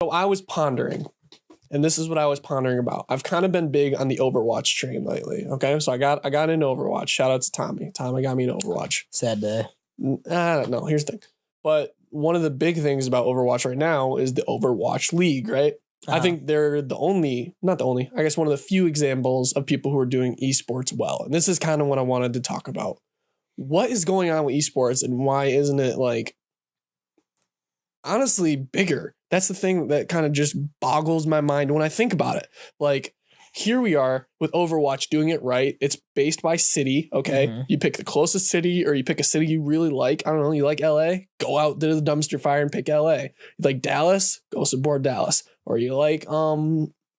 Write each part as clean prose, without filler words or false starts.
So I was pondering, and this is what I was pondering about. I've kind of been big on the Overwatch train lately. Okay, so I got into Overwatch. Shout out to Tommy. Tommy got me into Overwatch. Sad day. I don't know. Here's the thing. But one of the big things about Overwatch right now is the Overwatch League, right? I think they're not the only, I guess one of the few examples of people who are doing esports well. And this is kind of what I wanted to talk about. What is going on with esports and why isn't it like honestly bigger? That's the thing that kind of just boggles my mind when I think about it. Like, here we are with Overwatch doing it right. It's based by city, okay? Mm-hmm. You pick the closest city or you pick a city you really like. I don't know, you like LA? Go out to the dumpster fire and pick LA. You like Dallas? Go support Dallas. Or you like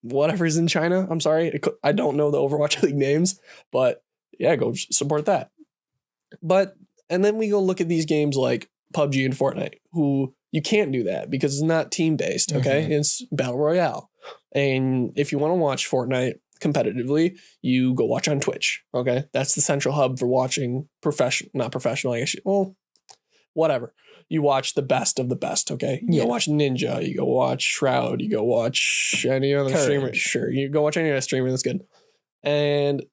whatever's in China? I'm sorry, I don't know the Overwatch League names, but yeah, go support that. But, and then we go look at these games like PUBG and Fortnite, who you can't do that because it's not team-based, okay? Mm-hmm. It's Battle Royale. And if you want to watch Fortnite competitively, you go watch on Twitch, okay? That's the central hub for watching not professional, I guess. Well, whatever. You watch the best of the best, okay? You go watch Ninja, you go watch Shroud, you go watch any other streamer. Sure, you go watch any other streamer that's good. And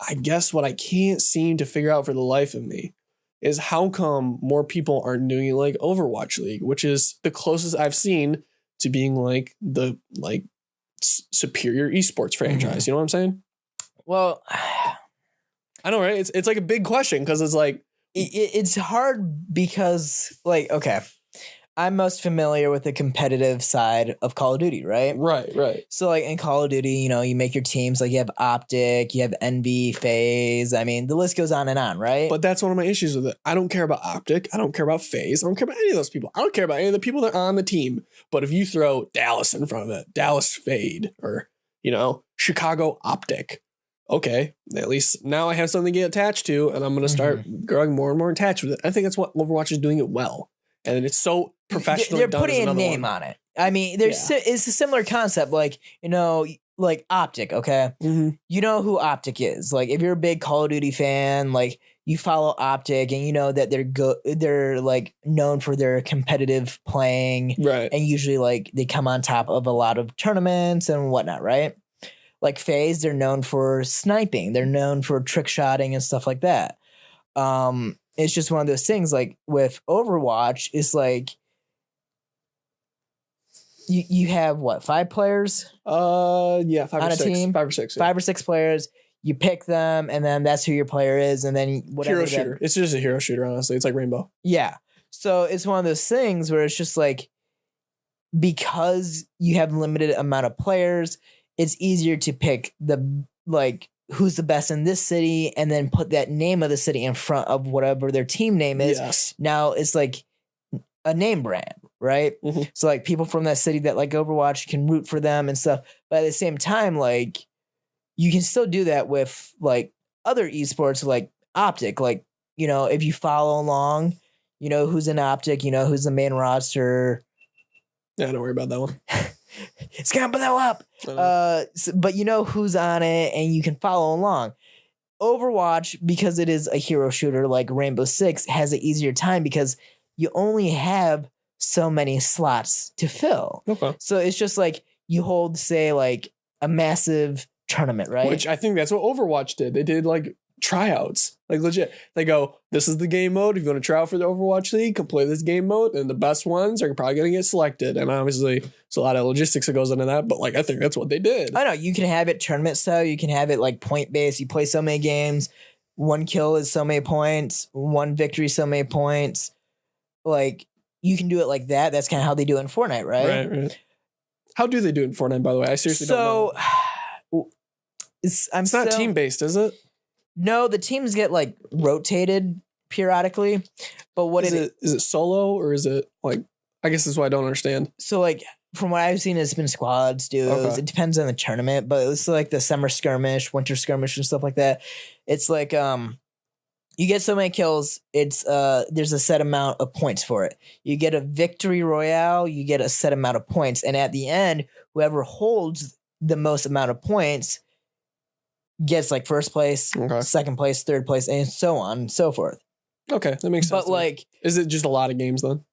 I guess what I can't seem to figure out for the life of me is how come more people aren't doing it like Overwatch League, which is the closest I've seen to being like the superior esports franchise. You know what I'm saying? Well, I know, right? It's like a big question because it's like it's hard because like, okay, I'm most familiar with the competitive side of Call of Duty, right? Right. So like in Call of Duty, you know, you make your teams, like you have Optic, you have NV, FaZe. I mean, the list goes on and on, right? But that's one of my issues with it. I don't care about Optic. I don't care about FaZe. I don't care about any of those people. I don't care about any of the people that are on the team. But if you throw Dallas in front of it, Dallas Fade, or, you know, Chicago Optic, okay, at least now I have something to get attached to, and I'm going to start growing more and more attached with it. I think that's what Overwatch is doing it well. And it's so professionally done. They're putting a name on it. I mean, it's a similar concept, like, you know, like Optic, okay? Mm-hmm. You know who Optic is. Like, if you're a big Call of Duty fan, like, you follow Optic and you know that they're like known for their competitive playing. Right. And usually, like, they come on top of a lot of tournaments and whatnot, right? Like FaZe, they're known for sniping. They're known for trick shotting and stuff like that. It's just one of those things, like with Overwatch, it's like you have what, 5 players? Yeah, 5 on or a 6. team? 5 or 6. Yeah. 5 or 6 players. You pick them, and then that's who your player is, and then whatever. Hero shooter. It's just a hero shooter, honestly. It's like Rainbow. Yeah. So it's one of those things where it's just like, because you have limited amount of players, it's easier to pick the, like, who's the best in this city, and then put that name of the city in front of whatever their team name is. Yes. Now it's like a name brand, right? Mm-hmm. So like people from that city that like Overwatch can root for them and stuff. But at the same time, like, you can still do that with like other esports like Optic. Like, you know, if you follow along, you know who's in Optic, you know who's the main roster. Yeah, don't worry about that one. It's gonna blow up. But you know who's on it and you can follow along. Overwatch, because it is a hero shooter like Rainbow Six, has an easier time because you only have so many slots to fill. Okay. So it's just like you hold, say, like a massive tournament, right? Which I think that's what Overwatch did. They did like tryouts, like legit. They go, this is the game mode. If you want to try out for the Overwatch League, come play this game mode, and the best ones are probably going to get selected. And obviously, there's a lot of logistics that goes into that, but like I think that's what they did. I know you can have it tournament style. You can have it like point based. You play so many games. 1 kill is so many points. 1 victory, so many points. Like, you can do it like that. That's kind of how they do it in Fortnite, right? Right. How do they do it in Fortnite, by the way? I seriously don't know. It's not team based, is it? No, the teams get like rotated periodically. But what is it solo or is it like, I guess that's what I don't understand. So like from what I've seen, it's been squads, duos. Okay. It depends on the tournament, but it's like the summer skirmish, winter skirmish, and stuff like that. It's like you get so many kills, it's there's a set amount of points for it. You get a victory royale, you get a set amount of points, and at the end, whoever holds the most amount of points gets like first place, second place, third place, and so on and so forth. Okay, that makes sense. But like, is it just a lot of games then?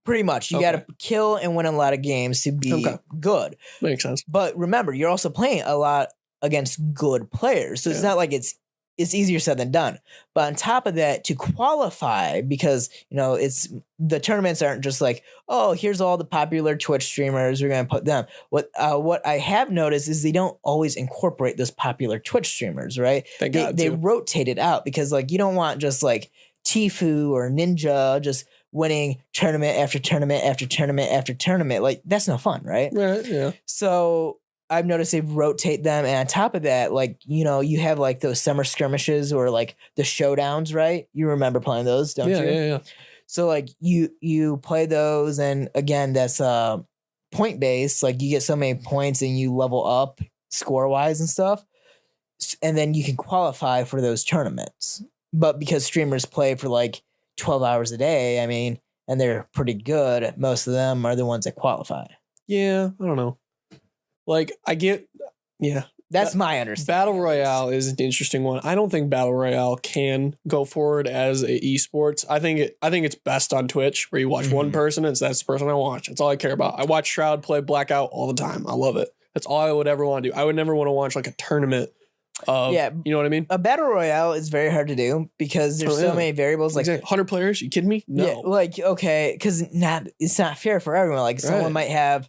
Pretty much. You got to kill and win a lot of games to be good. Makes sense. But remember, you're also playing a lot against good players. So it's not like it's easier said than done. But on top of that, to qualify, because, it's the tournaments aren't just like, oh, here's all the popular Twitch streamers, we're going to put them. What I have noticed is they don't always incorporate those popular Twitch streamers, right? They rotate it out because, like, you don't want just like Tfue or Ninja just winning tournament after tournament after tournament after tournament. Like, that's no fun, right? Right, yeah. So I've noticed they rotate them, and on top of that, like, you have like those summer skirmishes or like the showdowns, right? You remember playing those, don't you? Yeah. So like you play those, and again, that's point based. Like, you get so many points and you level up score wise and stuff, and then you can qualify for those tournaments. But because streamers play for like 12 hours a day, I mean, and they're pretty good, most of them are the ones that qualify. Yeah, I don't know. Like, That's my understanding. Battle Royale is an interesting one. I don't think Battle Royale can go forward as a esports. I think it's best on Twitch, where you watch one person and that's the person I watch. That's all I care about. I watch Shroud play Blackout all the time. I love it. That's all I would ever want to do. I would never want to watch like a tournament of, you know what I mean? A Battle Royale is very hard to do because there's so many variables. Like 100 players? You kidding me? No. Yeah, like, okay, because it's not fair for everyone. Like, someone might have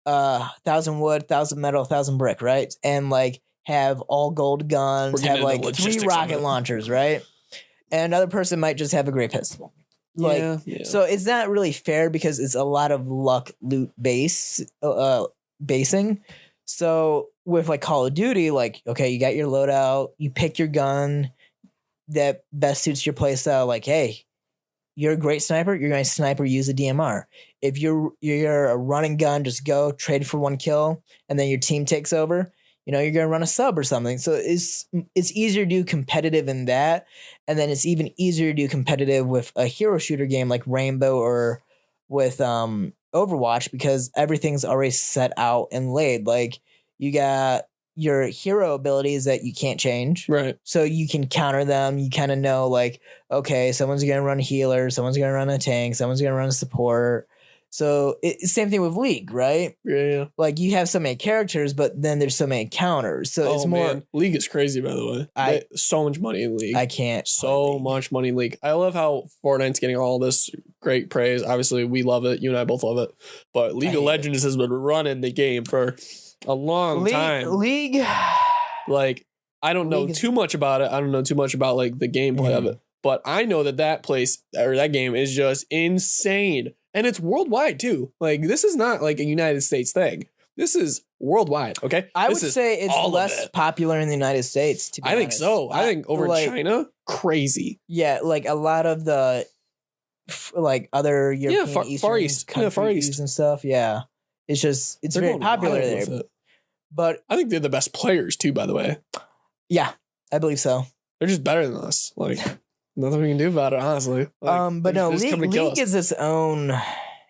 1,000 wood, 1,000 metal, 1,000 brick, right? And like have all gold guns, have like 3 rocket launchers, right? And another person might just have a great pistol. Like, so it's not really fair because it's a lot of luck loot basing. So with like Call of Duty, like, okay, you got your loadout, you pick your gun that best suits your playstyle. Like, hey, you're a great sniper, you're going to snipe or use a DMR. If you're a running gun, just go trade for 1 kill, and then your team takes over. You're going to run a sub or something. So it's easier to do competitive in that, and then it's even easier to do competitive with a hero shooter game like Rainbow or with Overwatch, because everything's already set out and laid. Like, you got your hero abilities that you can't change. Right. So you can counter them. You kind of know, like, okay, someone's going to run a healer, someone's going to run a tank, someone's going to run a support. So same thing with League, right? Yeah. Like, you have so many characters, but then there's so many counters. So it's more. Man. League is crazy, by the way. So much money in League. I can't. So much money in League. I love how Fortnite's getting all this great praise. Obviously, we love it. You and I both love it. But League of Legends has been running the game for a long time. League. Like, I don't know too much about it. I don't know too much about like the gameplay of it. But I know that place or that game is just insane. And it's worldwide too. Like, this is not like a United States thing. This is worldwide. Okay. I would say it's less popular in the United States. To be honest. Think so. I think over China, crazy. Yeah. Like a lot of the like other European Far East countries and stuff. Yeah. It's very popular there. But I think they're the best players too, by the way. Yeah, I believe so. They're just better than us. Like, nothing we can do about it, honestly. Like, but no, League is its own.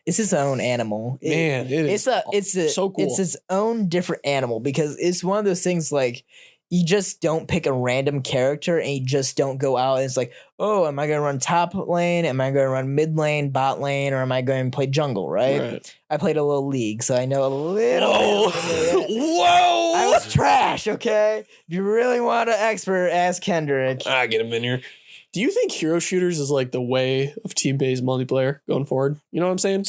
It's its own animal. Man, it's so cool. It's its own different animal because it's one of those things like you just don't pick a random character and you just don't go out and it's like, oh, am I going to run top lane? Am I going to run mid lane, bot lane, or am I going to play jungle? Right? I played a little League, so I know a little bit. Whoa! I was trash. Okay, if you really want an expert, ask Kendrick. I get him in here. Do you think hero shooters is like the way of team-based multiplayer going forward? You know what I'm saying?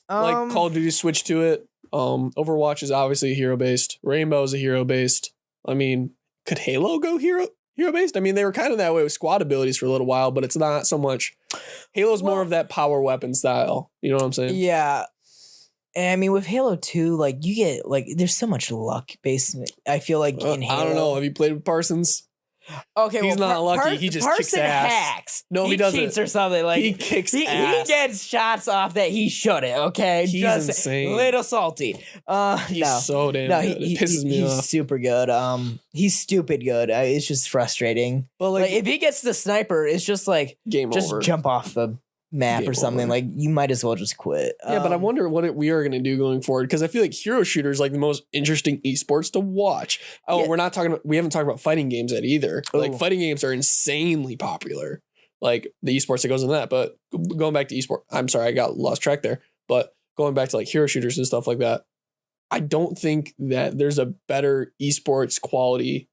Like Call of Duty switched to it. Overwatch is obviously hero-based. Rainbow is a hero-based. I mean, could Halo go hero-based? I mean, they were kind of that way with squad abilities for a little while, but it's not so much. Halo's more of that power weapon style. You know what I'm saying? Yeah. And I mean, with Halo 2, like, you get, like, there's so much luck based. I feel like in Halo. I don't know. Have you played with Parsons? Okay, he's not lucky. He just kicks ass. Hacks. No, he doesn't. Cheats or something. Like, he kicks ass. He gets shots off that he shouldn't. Okay, he's just insane. Little salty. He's so damn good. It pisses me off. He's super good. He's stupid good. It's just frustrating. But like if he gets the sniper, it's just like game just over. Jump off the map or something. Like, you might as well just quit. Yeah, but I wonder what we are going to do going forward, because I feel like hero shooter is like the most interesting esports to watch. We haven't talked about fighting games yet either. Like, fighting games are insanely popular. like the esports that goes into that. But going back to esports, I'm sorry, I got lost track there. But going back to like hero shooters and stuff like that, I don't think that there's a better esports quality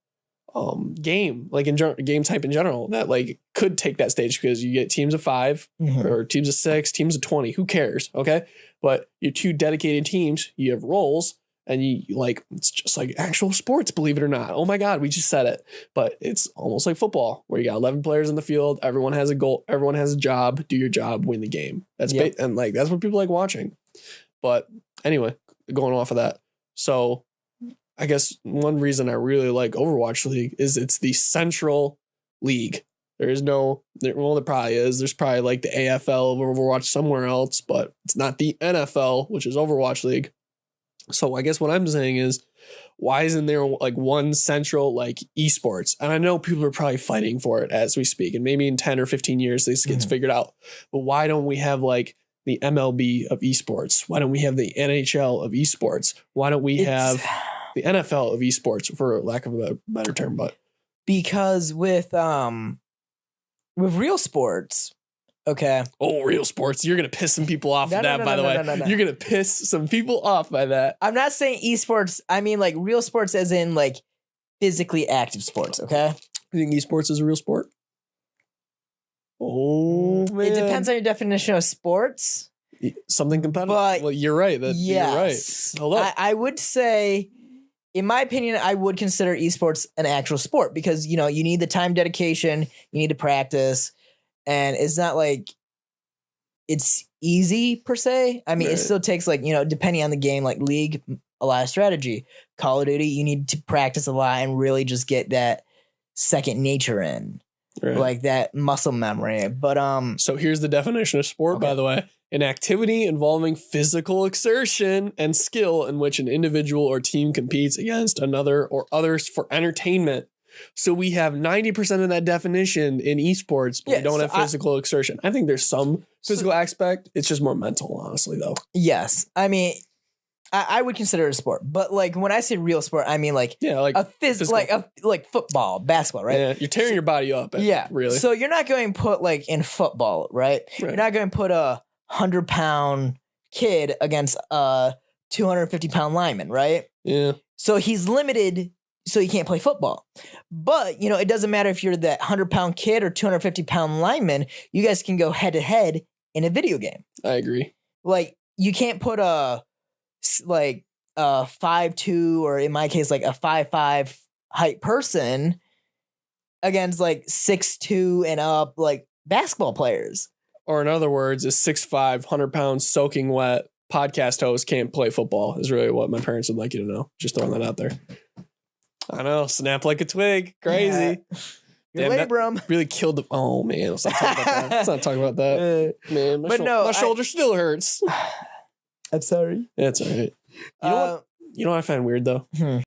game, like in game type in general, that like could take that stage, because you get teams of 5 or teams of 6, teams of 20. Who cares? Okay. But you're 2 dedicated teams, you have roles, and you like, it's just like actual sports, believe it or not. Oh my God, we just said it. But it's almost like football, where you got 11 players in the field. Everyone has a goal. Everyone has a job. Do your job, win the game. That's and like, that's what people like watching. But anyway, going off of that. So I guess one reason I really like Overwatch League is it's the central league. There probably is. There's probably like the AFL of Overwatch somewhere else, but it's not the NFL, which is Overwatch League. So I guess what I'm saying is, why isn't there like one central like esports? And I know people are probably fighting for it as we speak, and maybe in 10 or 15 years this gets figured out. But why don't we have like the MLB of esports? Why don't we have the NHL of esports? Why don't we have the NFL of esports, for lack of a better term? But because with real sports, okay. Oh, real sports. You're going to piss some people off with that, by the way. You're going to piss some people off by that. I'm not saying esports. I mean like real sports as in like physically active sports, okay? You think esports is a real sport? Oh, man. It depends on your definition of sports. Something competitive. But well, you're right. You're right. Hold up. I would say, in my opinion, I would consider esports an actual sport, because, you know, you need the time dedication, you need to practice, and it's not like it's easy per se. I mean, it still takes, like, you know, depending on the game, like League, a lot of strategy. Call of Duty, you need to practice a lot and really just get that second nature in. Right. Like that muscle memory. But so here's the definition of sport, by the way. An activity involving physical exertion and skill in which an individual or team competes against another or others for entertainment. So we have 90% of that definition in esports, but we don't have physical exertion. I think there's some physical aspect. It's just more mental, honestly, though. Yes. I mean, I would consider it a sport, but like when I say real sport, I mean like like a physical, like football, basketball, right? Yeah, you're tearing your body up. Really. So you're not going to put like in football, right? You're not going to put a 100-pound kid against a 250-pound lineman, right? Yeah. So he's limited, so he can't play football. But you know, it doesn't matter if you're that 100-pound kid or 250-pound lineman. You guys can go head to head in a video game. I agree. Like you can't put a 5'2", or in my case, like a 5'5" height person against like 6'2" and up, like basketball players. Or in other words, a 6'5", 100-pound soaking wet podcast host can't play football, is really what my parents would like you to know. Just throwing that out there. I know, snap like a twig. Crazy. Yeah. Damn, labrum really killed the. Oh man, let's not talk about that. Let's not talk about that. Man, my shoulder still hurts. I'm sorry. It's all right. You know what I find weird though?